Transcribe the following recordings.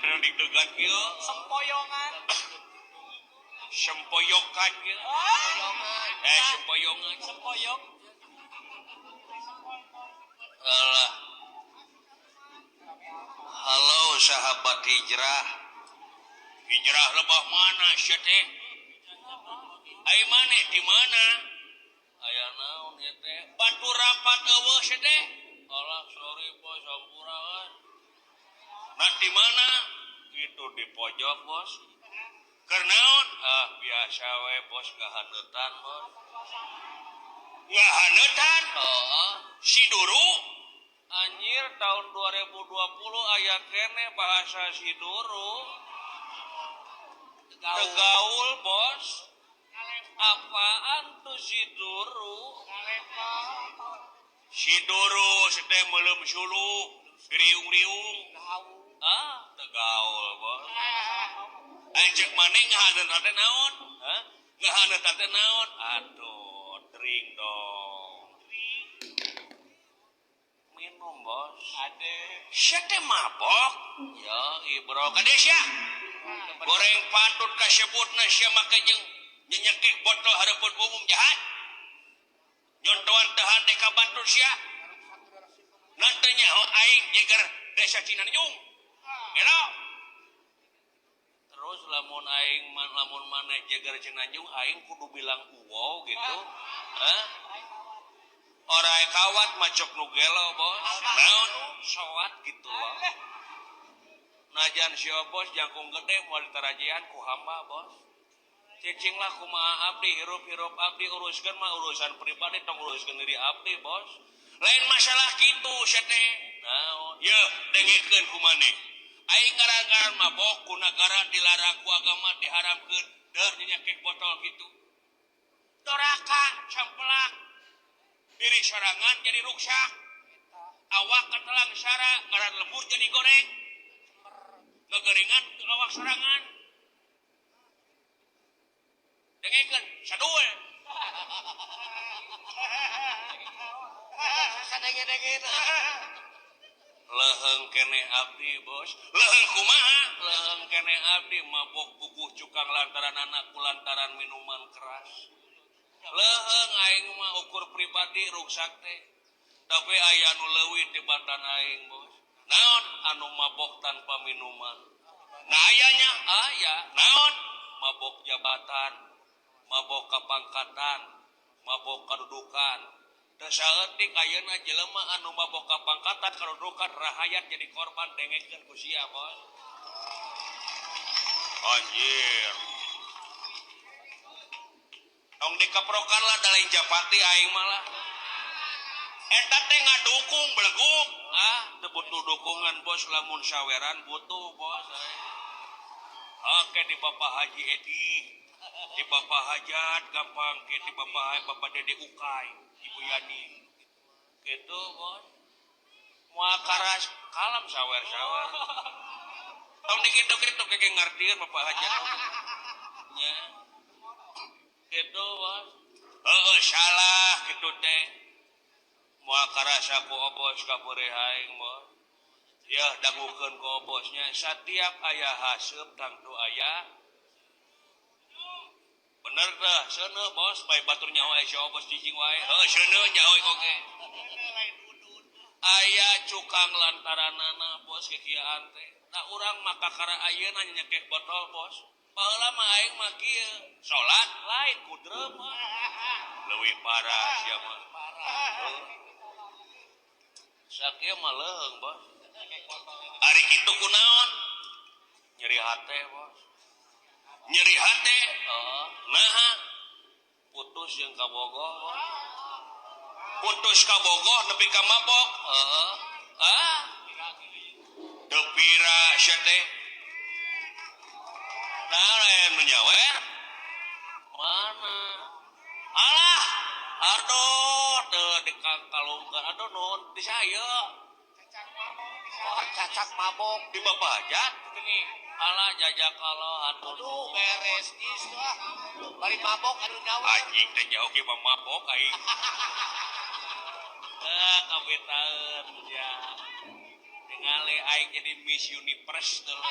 degan kieu sempoyongan sempoyokan kieu sempoyongan sempoyok alah halo sahabat hijrah lebah mana sia teh ai maneh di mana aya naon ieu teh batu rapat eueuh sia teh alah sorry bos sampurahan nah di mana itu di pojok bos keur naon biasa we bos ngahaneutan bos ngahaneutan si duru anjir tahun 2020 aya kene bahasa si duru tegaul bos apaan tuh si duru sedang melem sulu riung-riung tegaul bos anjek maneh ngahaneutan teh naon ngahaneutan teh naon aduh drink dong minum bos ade sia teh mabok ya ibro kade sia goreng patut kasebutna sia make jeung nyekek botol hareupeun umum jahat nyontoan teu hade ka Bandung sia nantenya aing jeger desa Cinanjung elo terus lamun maneh jeger Cinanjung aing kudu bilang uwo gitu orai kawat macok nu gelo bos naon soat gitu loh najan sia bos jangkung gede moal ditarajian ku hamba bos cicing lah kumaha abdi hirup abdi uruskeun mah urusan pribadi tong uruskeun diri abdi bos lain masalah kitu sia teh naon ye dengekeun ku maneh aing ngarangan mabok ku nagara dilarang ku agama diharamkeun deur nyekek botol kitu doraka camplak diri sorangan jadi ruksak awak katelang sara ngaran lembur jadi goreng ngegeringan ke awak sorangan dengekeun sadul sadenge-dengena leheung kene abdi bos leheung kumaha leheung kene abdi mabok puguh cukang lantaran anak kulantaran minuman keras leheung aing mah ukur pribadi ruksak teh tapi aya anu leuwih tibatan aing bos naon anu mabok tanpa minuman nah ayanya aya naon mabok jabatan mabok kapangkatan mabok kadudukan teu saeutik ayeuna jelema anu mabok kapangkatan kadudukan rahayat jadi korban dengekeun ku sia bos anjir tong dikeprokan lah da lain japati aing malah eta teh ngadukung beleguk teu butuh dukungan bos lamun saweran butuh bos oke di Bapak Haji Edi di Bapak Hajat gampang ke di Bapak Dede Ukay Ibu Yani gitu bos moal karas kalem sawer-sawer tong dikitu-kitu keke ngartieun Bapak Hajat nya gitu bos salah gitu teh moal karasa ku obos kabeureun aing bos ya dangukeun ku obosnya setiap aya haseup tangtu aya bener teh seuneu bos bae batur nyaho aya obos cicing wae seuneu nyaho oge aya cukang lantaranana bos kekieuan teh da urang maka kara ayeuna nyekek botol bos baheula mah aing mah kieu salat lain kudreum leuwih parah sia mah sakieu mah leheung bos ari kitu kunaon nyeri hate bos nyeri hate naha putus jeung kabogoh putus kabogoh nepi ka mabok teu pira sia teh nah lain menyawer mana alah aduh teu dikalungkeun aduh nuhun di saya cacak mabok di Bapak Hajat gini alah jajak kalau aduh beres geus tah bari mabok anu nyawa anjing teh jauh ge mabok aing kabetaeun ya ningali aing jadi Miss Universe tuh.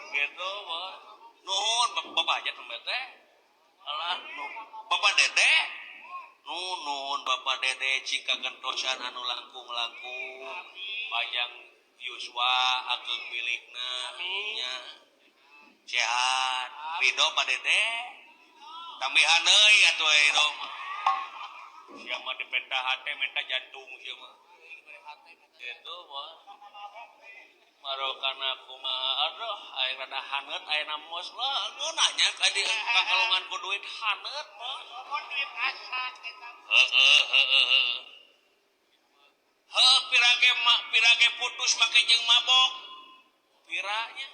Gitu, Bos. Nuhun Bapak aja tempat teh. Alah, Bapak Dede. Nuhun Bapak Dede cika gentosan anu langkung-langkung. Panjang Yuswa ageng milikna nya. Sehat. Ridho Pak Dede. Tambihan deui atuh Ridho. Sia mah dipenta hate minta jantung sia mah. Gitu, Bos. Marokana kumaha aduh aya rada haneut aya mos lah nanya ka di kakalungan ku duit haneut Bos. Duit asak eta. Pirage putus make jeung mabok. Piranya.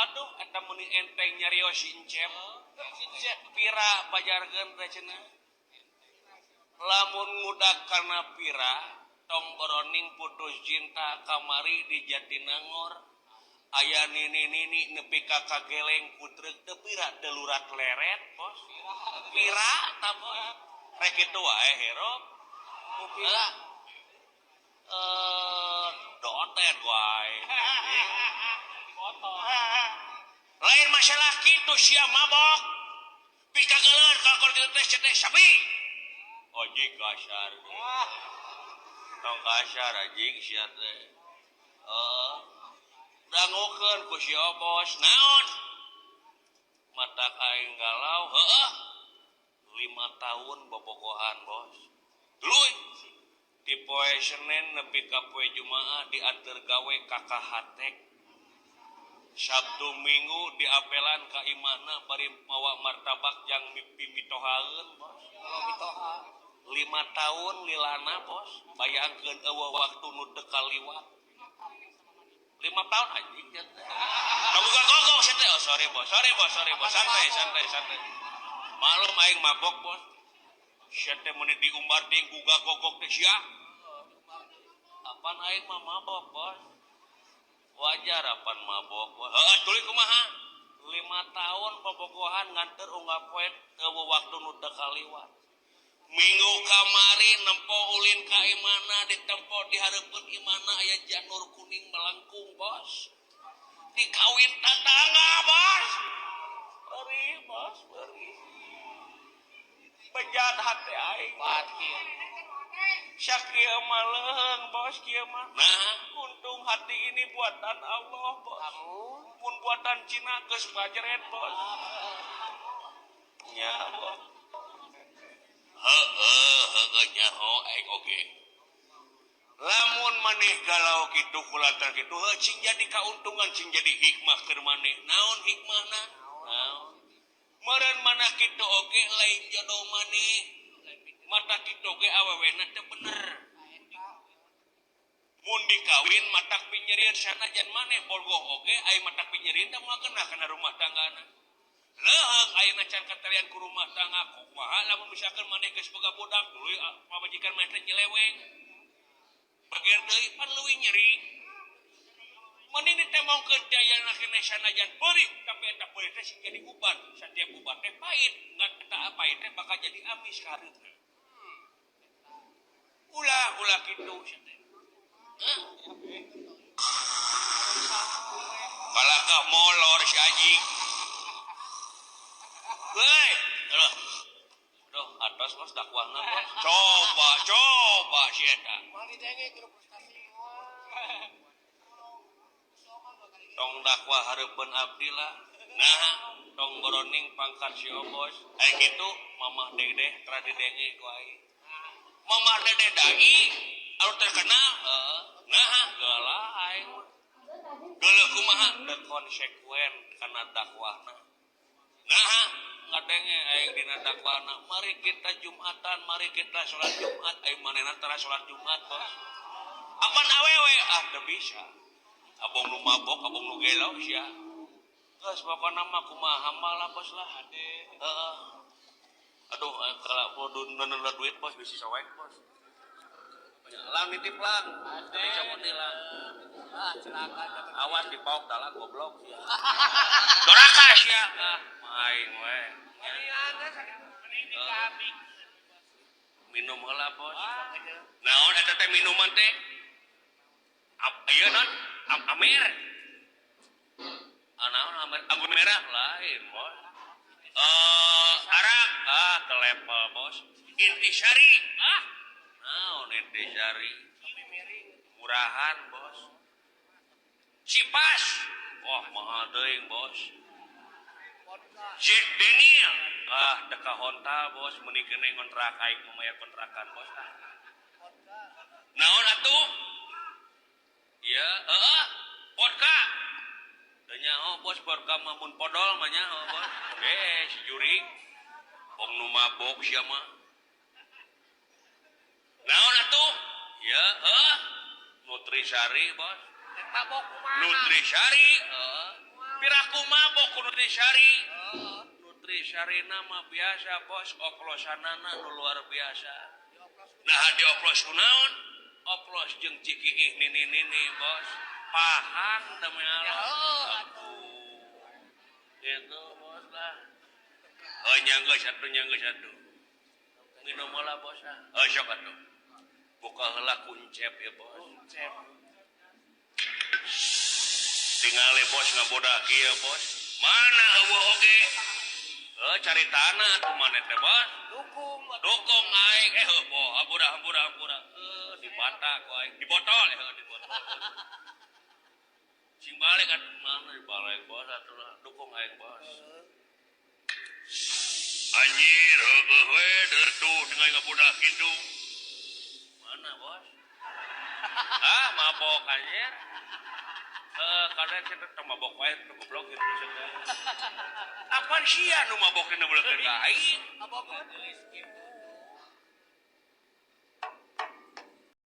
Aduh eta meni enteng nyarios sincep. Pira pajargeun teh cenah. Lamun ngudag karena pira tong boroning putus cinta kamari di Jatinangor aya nini nepi ka kageleng putreug teu pira delurat leret Bos. Pira ta Bos. Rek kitu wae herop. Pira doten wae. Lain masalah kitu sia mabok. Pikageuleun kalkol kitu teh cetek sapi. Ojik kasar. Tong kasar anjing sia teh. Dangukeun ku si Bos. Naon? Matak aing galau, 5 tahun bobogohan Bos. Duluy. Di poe Senin nepi ka poe Jumaah diantar gawe ka Hatek. Sabtu Minggu diapelan ka imahna bari mawa martabak jang mimpi mitohaeun Bos. Mitoha. 5 tahun lilana Bos. Bayangkeun eueuh waktu nu teu kaliwat. 5 tahun anjing teh. Kabuka gogok sia teh. Oh sorry Bos. Santai. Malum aing mabok Bos. Sia teh meuni diumbar ting gugah gogok teh sia. Apan aing mah mabok Bos. Wajar apan mabok Bos. Heeh tuluy kumaha? 5 tahun bobogohan nganter unggah poe eueuh waktu nu teu kaliwat. Minggu kamari nempo ulin ka imana ditempo di hareupeun imana aya janur kuning melengkung Bos. Dikawin tatangga Bos. Beri Bos, beri. Bejat hati aing. Batin. Syakieu mah leuheung Bos kieu mah. Nah, untung hati ini buatan Allah Bos. Mun buatan Cina geus bajeret Bos. Nya Bos. Nyaho aing oge. Lamun maneh galau kitu kulantar kitu cing jadi kauntungan cing jadi hikmah keur maneh. Naon hikmahna? Naon? Meureun manah kitu oge lain jodoh maneh. Mata kitu oge awewena teu bener. Mun dikawin matak pinyeurieun sanajan maneh bolgoh oge aya matak pinyeurieun teh moal keunah kana rumah tanggana. Leuheung ayeuna can katalian ku rumah tangga kumaha lamun misalkan maneh geus boga budak tuluy pamajikan maneh teh nyeleweng. Bagian deui pan leuwih nyeri. Mending ditemongkeun teh ayeuna keneh sanajan beurih tapi eta beurih teh sing jadi uban. Satiap uban teh pait, ngan eta pait teh bakal jadi amis ka hareup. Ulah kitu sia teh. Kalaka molor si Aji. Hei, aduh, atas Bos dakwahna Bos. Coba si eta. Mari denge ke frustasi. Tong dakwah hareupeun abdi lah. Nah, tong boroning pangkat si Bos. Kitu Mamah Dede tra didenge ku aing. Mamah Dede dai anu terkenal. Nah, geula aing. Geuleuh kumaha teu konsekuen kana dakwahna. Nah, ngadenge aing dina dakwahna, mari kita Jumatan, mari kita salat Jumat, aing manehna tara salat Jumat, Bos. Apan awewe teu bisa. Abong nu mabok, abong nu gelau sia. Geus pokona mah kumaha malah Bos lah. Heeh. Aduh, kalau kudu neuneuh duit Bos bisi soek Bos. Lang nitip lang. Ade cabut hilang. Silakan. Awas dipauk dalang goblok sia. Doraka sia. Main we. minum heula bos naon eta teh minuman teh ieu naon amer naon amer anggur merah lain bos arak kelepel bos intisari naon intisari murahan bos Cipas wah mahal teuing bos Jack Daniel deka honta bos meuni kene kontrak aing membayar kontrakan bos naon atuh ieu vodka teu nyaho bos vodka mah mun podol mah nyaho bos si jurig wong nu mabok sia mah naon atuh ieu nutrisari bos mabok kumaha nutrisari piraku mabok ku nutrisari nutrisarina mah biasa bos oplosanana nu luar biasa nah dioplos kunaon oplos jeung cikiih nini bos pahang demi Allah gitu bos lah nyanggeus satu minum heula bos sok atuh buka heula kuncep ya bos tinggal bos ngabodah kieu bos mana eueuh oge cari tanah tuh mana teh bos dukung aing boh hampura di bata ku aing di botol di botol sing balik atuh mana di balik bos atuh dukung aing bos anjir heueuh we tuh dengan ngabodah kitu mana bos mabok anjir karena kita teu mabok wae teu goblok gitu cenah apaan sia nu mabok dina beuleukeun ka aing mabok